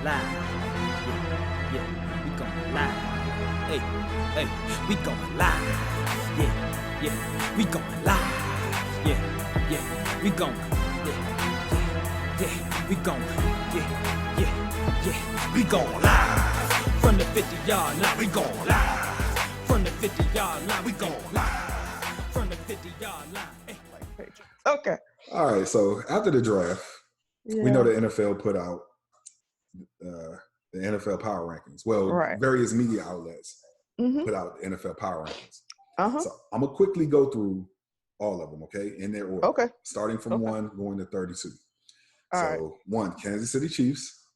live. Yeah, yeah, we going live. Hey, hey, we going live. Yeah, yeah, we going live. Yeah, yeah, we going. Yeah, yeah, yeah, we going. Yeah, yeah, yeah, we going live. From the 50-yard line, we going live. From the 50-yard line, we going live. From the 50-yard line. Hey. Okay. All right. So after the draft, we know the NFL put out the NFL power rankings. Well, various media outlets put out the NFL power rankings. So I'm gonna quickly go through all of them, okay, in their order. Okay. Starting from 1 going to 32. All so right. 1, Kansas City Chiefs,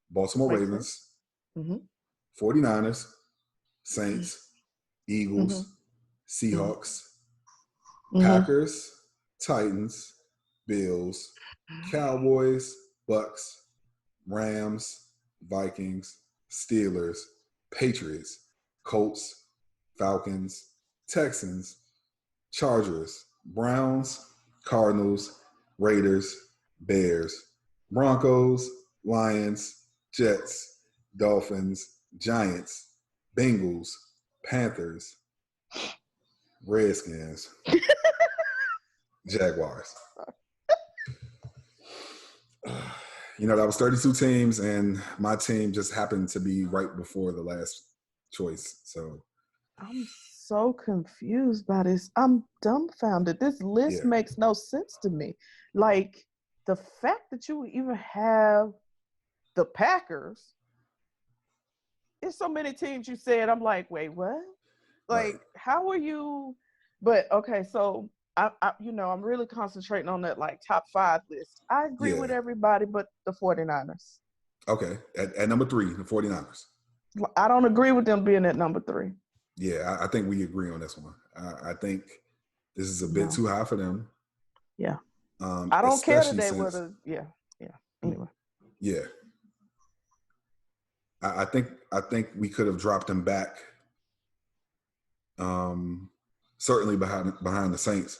Baltimore Makes Ravens, sense. 49ers, Saints, Eagles, Seahawks, Packers, Titans, Bills, Cowboys, Bucks, Rams, Vikings, Steelers, Patriots, Colts, Falcons, Texans, Chargers, Browns, Cardinals, Raiders, Bears, Broncos, Lions, Jets, Dolphins, Giants, Bengals, Panthers, Redskins, Jaguars. That was 32 teams, and my team just happened to be right before the last choice. So I'm so confused by this. I'm dumbfounded. This list makes no sense to me. Like, the fact that you even have the Packers, it's so many teams you said, I'm like, wait, what? Like, how are you? But okay, so I'm really concentrating on that like top 5 list. I agree with everybody but the 49ers. Okay. At number 3, the 49ers. I don't agree with them being at number 3. Yeah, I think we agree on this one. I think this is a bit too high for them. Yeah. I don't care today whether Anyway. Yeah. I think we could have dropped them back. Certainly behind the Saints.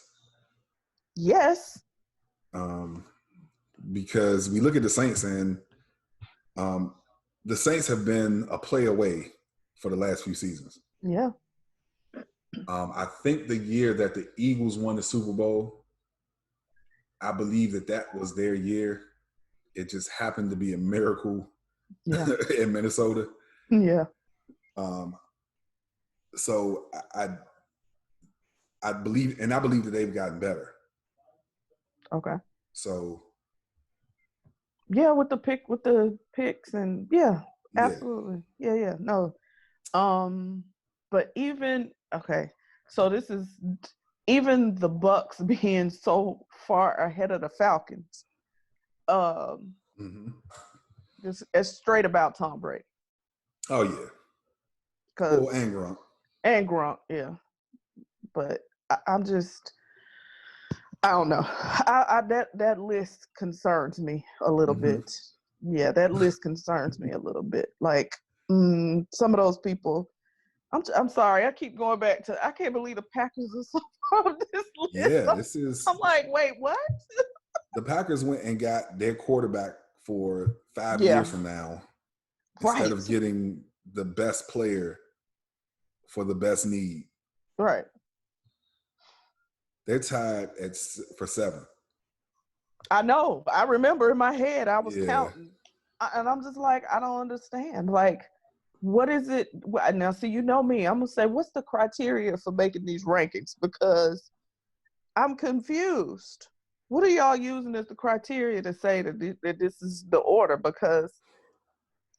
Yes. Because we look at the Saints and the Saints have been a play away for the last few seasons. Yeah. I think the year that the Eagles won the Super Bowl, I believe that was their year. It just happened to be a miracle in Minnesota. Yeah. So I believe that they've gotten better. Okay. So yeah, with the picks and absolutely. Yeah. No. But even so this is even the Bucks being so far ahead of the Falcons. Just as straight about Tom Brady. Oh yeah. And Gronk, yeah. But I'm just, I don't know. That list concerns me a little bit. Yeah, that list concerns me a little bit. Like some of those people. I'm sorry. I keep going back to. I can't believe the Packers are so far on this list. Yeah, this is. I'm like, wait, what? The Packers went and got their quarterback for 5 years from now, instead of getting the best player for the best need. Right. They're tied for 7. I know. I remember in my head I was counting, and I'm just like, I don't understand. Like, what is it? Now, see, you know me. I'm gonna say, what's the criteria for making these rankings? Because I'm confused. What are y'all using as the criteria to say that this is the order? Because,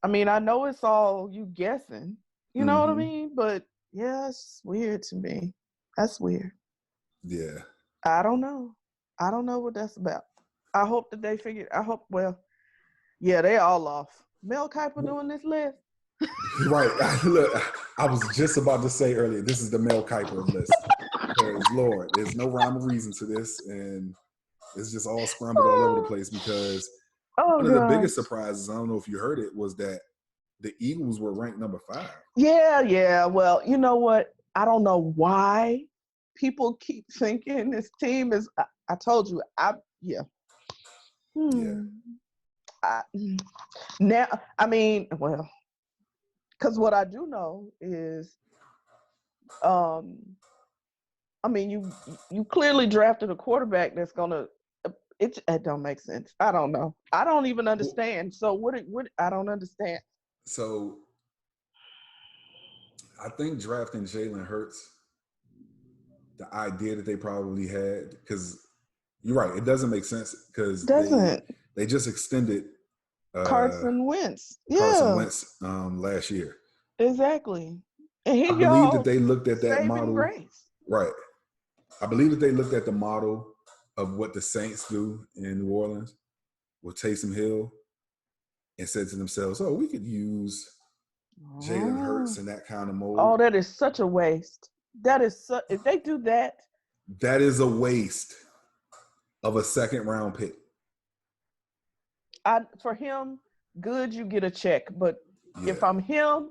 I mean, I know it's all you guessing. You know what I mean? But yeah, it's weird to me. That's weird. Yeah. I don't know what that's about. I hope that they figured. They all off. Mel Kiper doing this list. Right. Look, I was just about to say earlier, this is the Mel Kiper list. Because, Lord, there's no rhyme or reason to this, and it's just all scrambled all over the place because one of the biggest surprises, I don't know if you heard it, was that the Eagles were ranked number 5. Yeah. Well, you know what? I don't know why people keep thinking this team is. I told you. Now, I mean, well, because what I do know is, I mean, you clearly drafted a quarterback that's gonna. It don't make sense. I don't know. I don't even understand. So what? I don't understand. So I think drafting Jalen Hurts, the idea that they probably had, because you're right, it doesn't make sense because they just extended Carson Wentz. Carson Yeah. Wentz last year. Exactly. And I believe that they looked at that model. Grace. Right. I believe that they looked at the model of what the Saints do in New Orleans with Taysom Hill and said to themselves, oh, we could use Jalen Hurts in that kind of mold. Oh, that is such a waste. That is if they do that. That is a waste of a second-round pick. For him, good, you get a check. But if I'm him,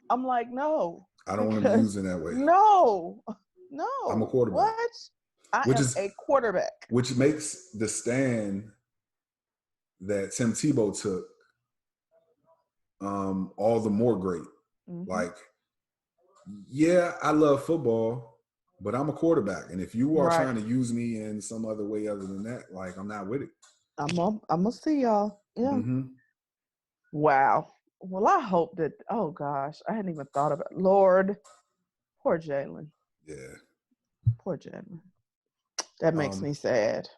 I'm like, no. I don't want to be used in that way. No. I'm a quarterback. What? I am a quarterback. Which makes the stand that Tim Tebow took all the more great. Mm-hmm. Like, yeah, I love football, but I'm a quarterback. And if you are trying to use me in some other way other than that, like, I'm not with it. I'm gonna see y'all. Yeah. Mm-hmm. Wow. Well, I hope that, oh gosh, I hadn't even thought about it. Lord, poor Jalen. Yeah. Poor Jalen. That makes me sad.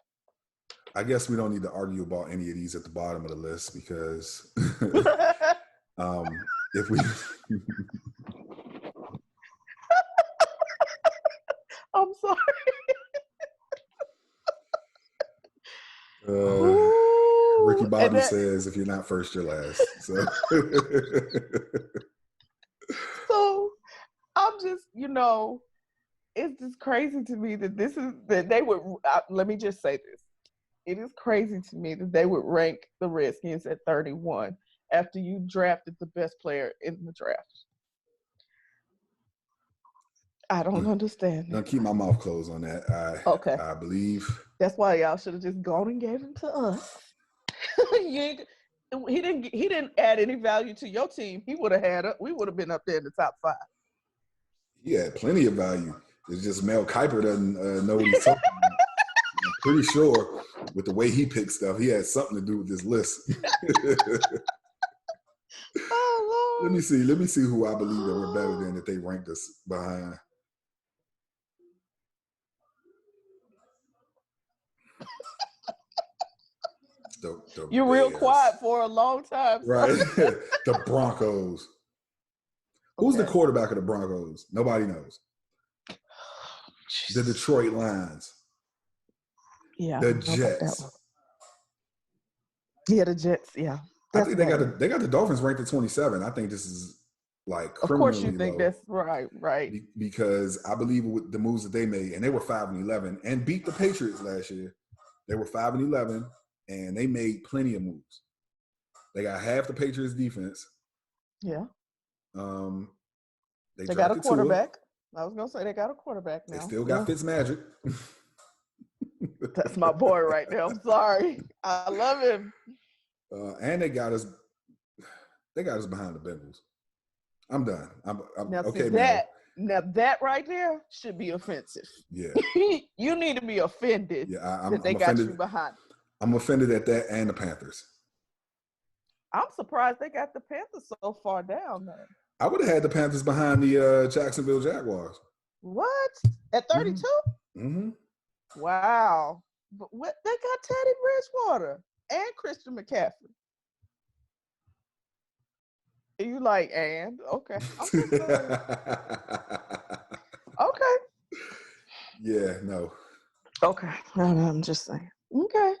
I guess we don't need to argue about any of these at the bottom of the list because if we I'm sorry. Ricky Bobby says, if you're not first, you're last. So, so I'm just, it's just crazy to me that they would, let me just say this. It is crazy to me that they would rank the Redskins at 31 after you drafted the best player in the draft. I don't understand. Now keep my mouth closed on that. Okay. I believe. That's why y'all should have just gone and gave him to us. He didn't add any value to your team. We would have been up there in the top 5. He had plenty of value. It's just Mel Kiper doesn't know what he's talking about. I'm pretty sure with the way he picked stuff, he had something to do with this list. Oh, Lord. Let me see who I believe that we're better than that they ranked us behind. You're real quiet for a long time. So. Right. The Broncos. Who's the quarterback of the Broncos? Nobody knows. The Detroit Lions. Yeah. The Jets. Yeah, the Jets. Yeah. I think they got the Dolphins ranked at 27. I think this is like criminally Of course, you think low. that's right. Because I believe with the moves that they made, and they were 5-11 and beat the Patriots last year. They were 5-11 and they made plenty of moves. They got half the Patriots defense. Yeah. They got a quarterback. I was gonna say they got a quarterback now. They still got Fitzmagic. That's my boy right now. I'm sorry. I love him. And they got us behind the Bengals. I'm done. I'm now, okay. Now that right there should be offensive. Yeah. You need to be offended that they got you behind. I'm offended at that and the Panthers. I'm surprised they got the Panthers so far down there. I would have had the Panthers behind the Jacksonville Jaguars. What? At 32? Mm-hmm. Wow. But what they got Teddy Bridgewater and Christian McCaffrey. And you like, and? Okay. Okay. Yeah, no. Okay. No, I'm just saying. Okay.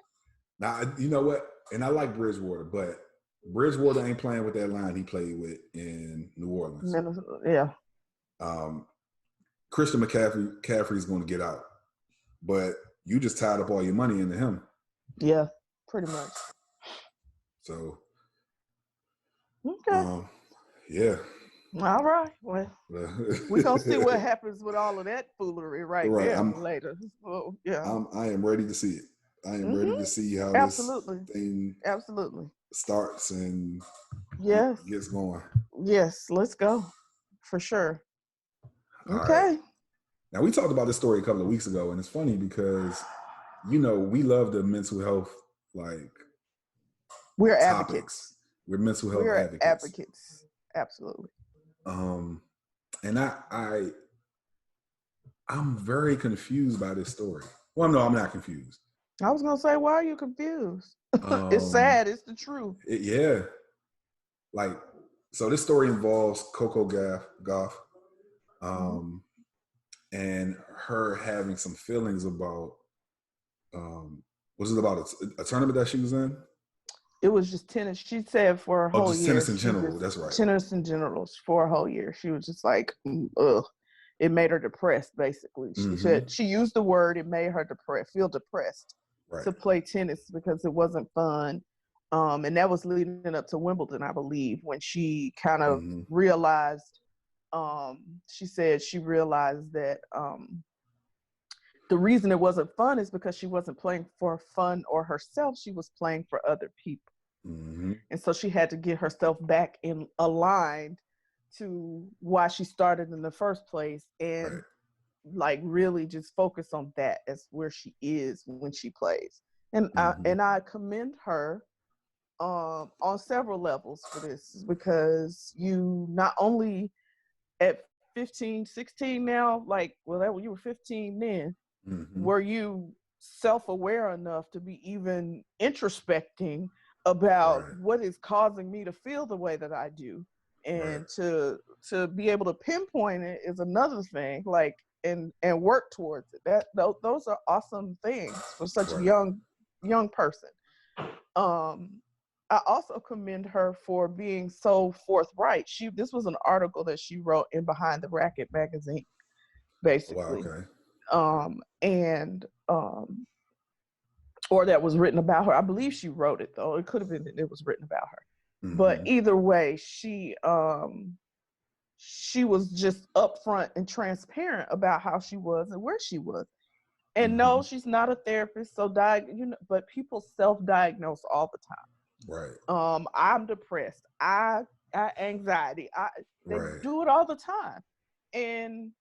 Now, you know what? And I like Bridgewater, but Bridgewater ain't playing with that line he played with in New Orleans. Yeah. Christian McCaffrey's going to get out, but you just tied up all your money into him. Yeah, pretty much. So. Okay. Yeah. All right. Well, we're going to see what happens with all of that foolery right there later. So, yeah. I am ready to see it. I am ready to see how Absolutely. this thing. Absolutely. starts and yes, gets going. yes, let's go for sure. All Okay. right. Now we talked about this story a couple of weeks ago, and it's funny because we love the mental health We're topics. advocates. We're mental health We're advocates. advocates. Absolutely. And I'm very confused by this story. Well, no, I'm not confused. I was gonna say, why are you confused? It's sad. It's the truth. Yeah. So this story involves CoCo Gauff, and her having some feelings about, was it about a tournament that she was in? It was just tennis. She said for a whole just year. Tennis in general. That's right. Tennis in general for a whole year. She was just like, ugh. It made her depressed, basically. She said she used the word, it made her feel depressed to play tennis because it wasn't fun. And that was leading up to Wimbledon, I believe, when she kind of realized, she said she realized that the reason it wasn't fun is because she wasn't playing for fun or herself. She was playing for other people. And so she had to get herself back in aligned to why she started in the first place, and like really just focus on that as where she is when she plays. And I commend her on several levels for this, because you not only at 15, 16 now, you were 15 then, were you self-aware enough to be even introspecting about what is causing me to feel the way that I do, and to be able to pinpoint it is another thing, and work towards it. Those are awesome things for such a young person. I also commend her for being so forthright. This was an article that she wrote in Behind the Racket magazine, basically. Or that was written about her. I believe she wrote it, though. It could have been that it was written about her. But either way, she was just upfront and transparent about how she was and where she was. And no, she's not a therapist, so but people self-diagnose all the time. I'm depressed. I anxiety. They do it all the time. And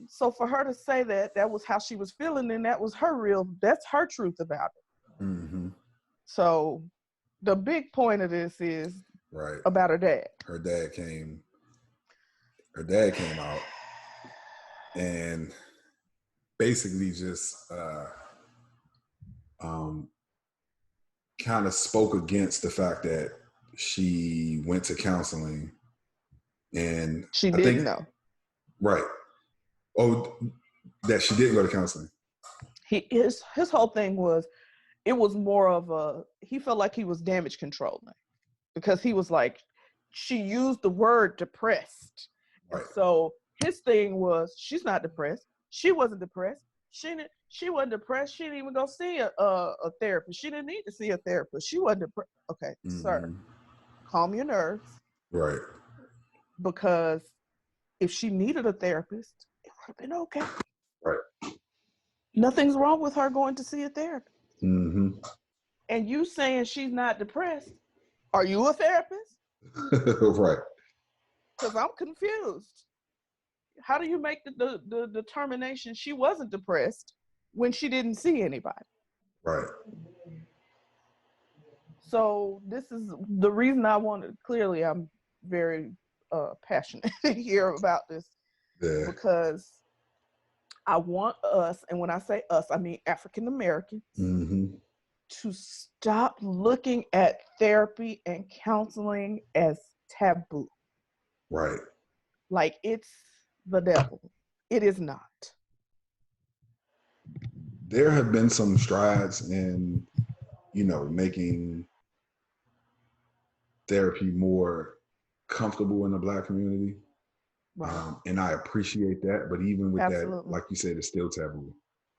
so for her to say that was how she was feeling, and that's her truth about it. So the big point of this is about her dad. Her dad came out and basically just kind of spoke against the fact that she went to counseling, and she didn't know. That she didn't go to counseling. His whole thing was, it was more of he felt like he was damage controlling, because he was like, she used the word depressed. And so his thing was, she's not depressed. She wasn't depressed. She wasn't depressed. She didn't even go see a therapist. She didn't need to see a therapist. She wasn't depressed. Okay, sir, calm your nerves. Because if she needed a therapist, it would have been okay. Nothing's wrong with her going to see a therapist. And you saying she's not depressed, are you a therapist? Because I'm confused. How do you make the determination she wasn't depressed when she didn't see anybody? So this is the reason I wanted, clearly I'm very passionate here about this, because I want us, and when I say us, I mean African Americans, to stop looking at therapy and counseling as taboo. Like it's the devil. It is not. There have been some strides in, making therapy more comfortable in the Black community. And I appreciate that. But even with that, like you said, it's still taboo.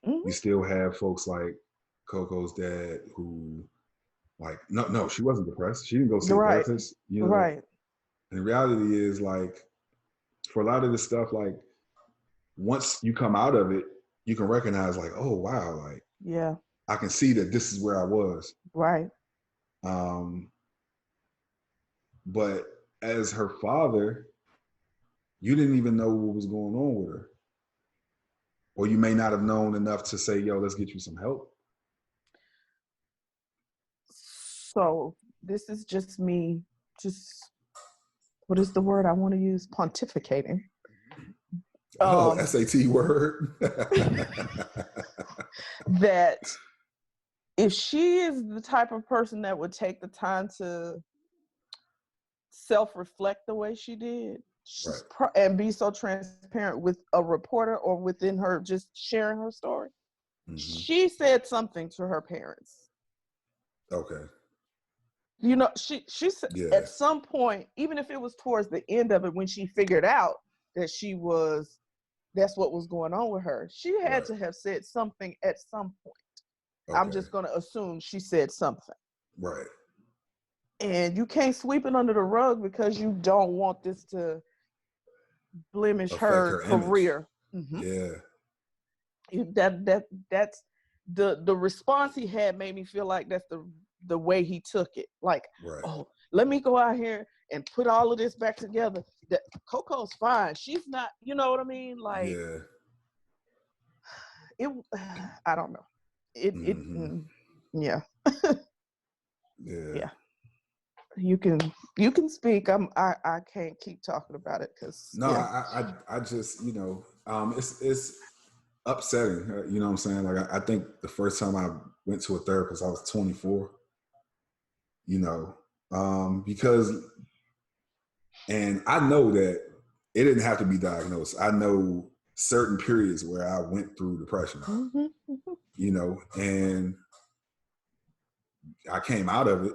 We still have folks like Coco's dad who, no, she wasn't depressed. She didn't go see a therapist. And the reality is, for a lot of this stuff, once you come out of it, you can recognize, oh, wow, I can see that this is where I was. But as her father, you didn't even know what was going on with her. Or you may not have known enough to say, yo, let's get you some help. So this is just me, what is the word I want to use? Pontificating. SAT word. That if she is the type of person that would take the time to self-reflect the way she did, and be so transparent with a reporter or within her just sharing her story, she said something to her parents. Okay. You know, she said at some point, even if it was towards the end of it, when she figured out that that's what was going on with her, she had to have said something at some point. Okay. I'm just going to assume she said something. Right. And you can't sweep it under the rug because you don't want this to blemish her career. Yeah. That's the response he had made me feel like that's the way he took it. Like, oh, let me go out here and put all of this back together. That CoCo's fine. She's not, you know what I mean? Like, I don't know. Yeah. You can speak. I can't keep talking about it because I just, you know, it's upsetting. You know what I'm saying? Like I think the first time I went to a therapist, I was 24. You know, because, and I know that it didn't have to be diagnosed. I know certain periods where I went through depression. You know, and I came out of it.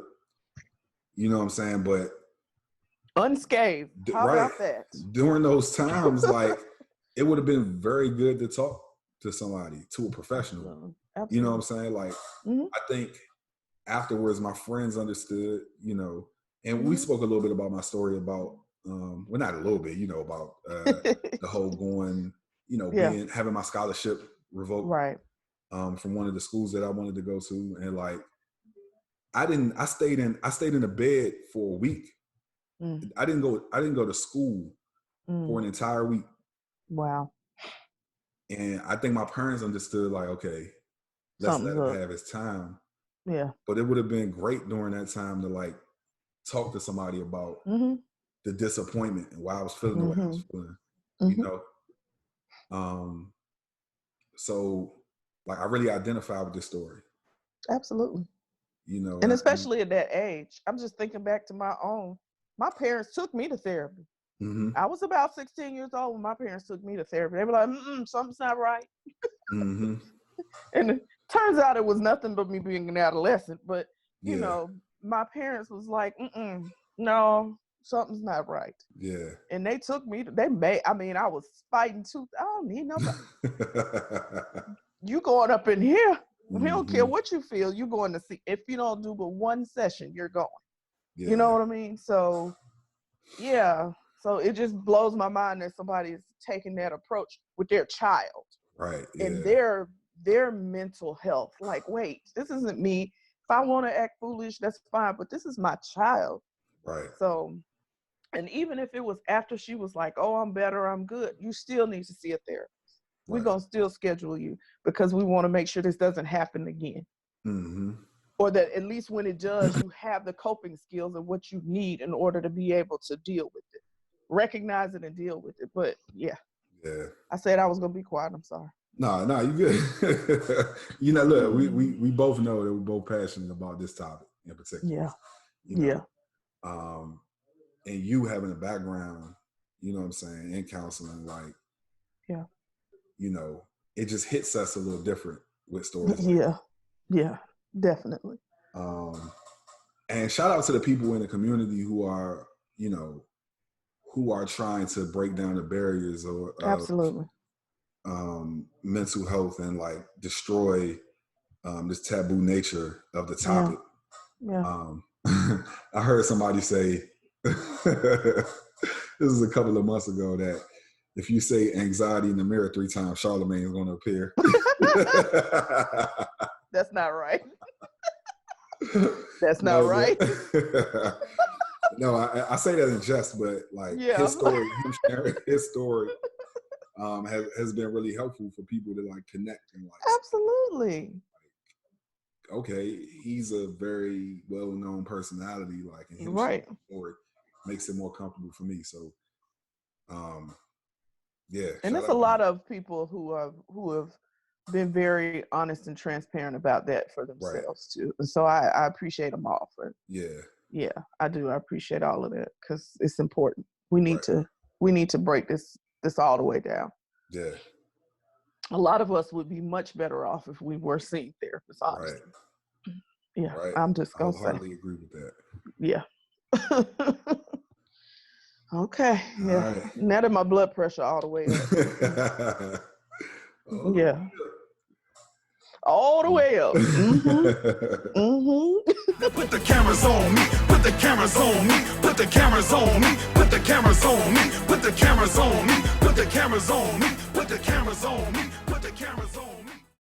You know what I'm saying? But unscathed. How about that? During those times, like, it would have been very good to talk to somebody, to a professional. Absolutely. You know what I'm saying? Like, I think afterwards, my friends understood, you know, and we spoke a little bit about my story about, well, not a little bit, you know, about the whole going, you know, having my scholarship revoked from one of the schools that I wanted to go to. And like, I stayed in a bed for a week. I didn't go to school for an entire week. Wow. And I think my parents understood, like, okay, let's let him have his time. Yeah. But it would have been great during that time to like talk to somebody about the disappointment and why I was feeling the way I was feeling. You know? So like I really identify with this story. Absolutely. You know, and especially at that age. I'm just thinking back to my parents took me to therapy. I was about 16 years old when my parents took me to therapy. They were like, something's not right. And it turns out it was nothing but me being an adolescent. But, you know, my parents was like, no, something's not right. Yeah. And they took me, I was fighting tooth. I don't need nobody. You going up in here. We don't care what you feel. You're going to see. If you don't do but one session, you're going. Yeah. You know what I mean? So, yeah. So it just blows my mind that somebody is taking that approach with their child. Right. Yeah. And their mental health. Like, wait, this isn't me. If I want to act foolish, that's fine. But this is my child. Right. So, and even if it was after she was like, oh, I'm better, I'm good, you still need to see a therapist. We're going to still schedule you because we want to make sure this doesn't happen again. Or that at least when it does, you have the coping skills and what you need in order to be able to deal with it. Recognize it and deal with it. But yeah. I said I was going to be quiet. I'm sorry. No, you good. You know, look, we both know that we're both passionate about this topic in particular. Yeah. You know? And you having a background, you know what I'm saying, in counseling, like, you know, it just hits us a little different with stories. Yeah, definitely. And shout out to the people in the community who are, you know, who are trying to break down the barriers of absolutely mental health and like destroy this taboo nature of the topic. I heard somebody say this is a couple of months ago that if you say anxiety in the mirror 3 times, Charlemagne is going to appear. That's not right. That's not right. No, I say that in jest, but like his story, him sharing his story, has been really helpful for people to like connect and like. Absolutely. Like, okay, he's a very well-known personality, like, and him Right. sharing his story makes it more comfortable for me. So, yeah. And there's a lot of people who have been very honest and transparent about that for themselves too. And so I appreciate them all for. Yeah, I do. I appreciate all of that because it's important. We need to break this all the way down. Yeah. A lot of us would be much better off if we were seeing therapists, honestly. Right. Yeah, right. I'm just gonna say. I wholeheartedly agree with that. Yeah. Okay. Yeah. Right. Now that my blood pressure all the way up. Yeah. All the way up. Mm-hmm. Mm-hmm. Put the cameras on me. Put the cameras on me. Put the cameras on me. Put the cameras on me. Put the cameras on me. Put the cameras on me. Put the cameras on me. Put the cameras on me.